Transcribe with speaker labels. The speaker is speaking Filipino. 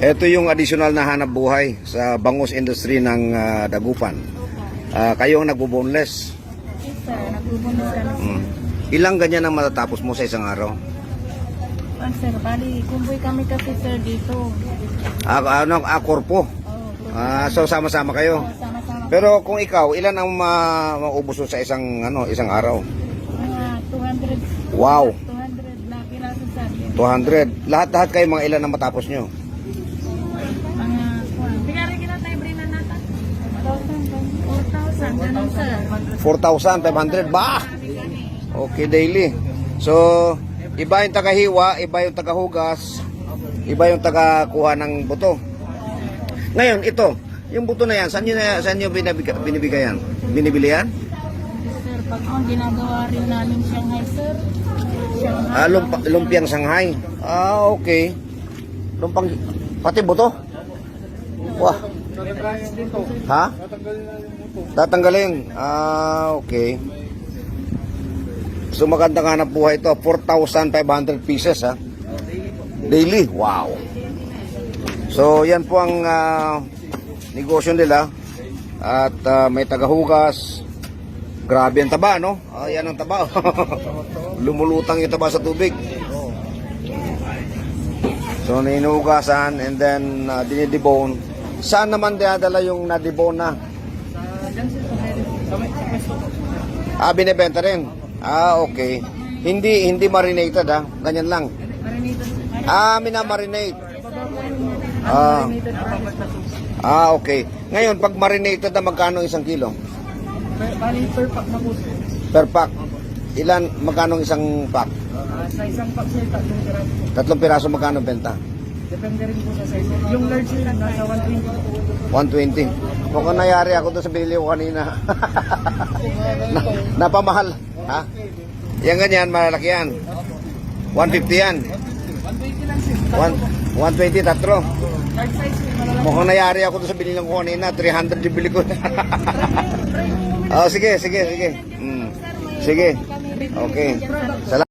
Speaker 1: Ito yung additional na hanap buhay sa bangus industry ng Dagupan. Kayo ang nagbo-boneless.
Speaker 2: Yes, sir. Nagbubunod kami.
Speaker 1: Ilang ganyan ang matatapos mo sa isang araw?
Speaker 2: Sir, bali, kumboy kami kasi sir dito.
Speaker 1: Korpo. So sama-sama kayo.
Speaker 2: Sama-sama.
Speaker 1: Pero kung ikaw, ilan ang maubos mo sa isang araw?
Speaker 2: Mga 200.
Speaker 1: Wow.
Speaker 2: 200 na piraso sir.
Speaker 1: 200. Lahat kayo mga ilan ang matapos nyo?
Speaker 2: Mga, bigari kita tayo brinan natin. 4,000. Ganun sir.
Speaker 1: 4,500. Bah! Okay, daily. So, iba yung tagahiwa, iba yung tagahugas, iba yung tagakuha ng buto. Ngayon, ito, yung buto na yan, saan nyo binibigay yan? Binibili yan?
Speaker 2: Sir, pag ginagawa rin namin Shanghai sir. Shanghai.
Speaker 1: Lumpiang Shanghai. Okay. Pati buto? Wah. Ha? Tatanggalin. Okay. So magandang hanap buhay ito. 4,500 pieces ha. Daily. Wow. So yan po ang negosyo nila. At may tagahugas. Grabe ang taba, no? Yan ang taba. Lumulutang yung taba sa tubig. So ninuhugasan and then dinidibone. Saan naman dinadala yung nadibone na? Binibenta rin. Okay. Hindi marinated ha. Ganyan lang. Minamarinate. Okay. Ngayon, pag marinated na magkano isang kilo?
Speaker 3: Bali per pack na po.
Speaker 1: Per pack. Ilan, magkano isang pack?
Speaker 3: Sa isang pack sir, 3 piraso.
Speaker 1: 3 piraso magkano benta?
Speaker 3: Depende rin po sa size. Yung large sir, nasa 120.
Speaker 1: 120. Mukhang nayari ako doon sa binili ko kanina. Napamahal. Ha? Yan ganyan, malalaki yan. 150 yan.
Speaker 3: 120 lang sir.
Speaker 1: 120, tatlo.
Speaker 3: Large size sir, malalaki.
Speaker 1: Mukhang nayari ako doon sa binili ko kanina. 300 yung bili ko. Sige. Sige. Okay. Salamat.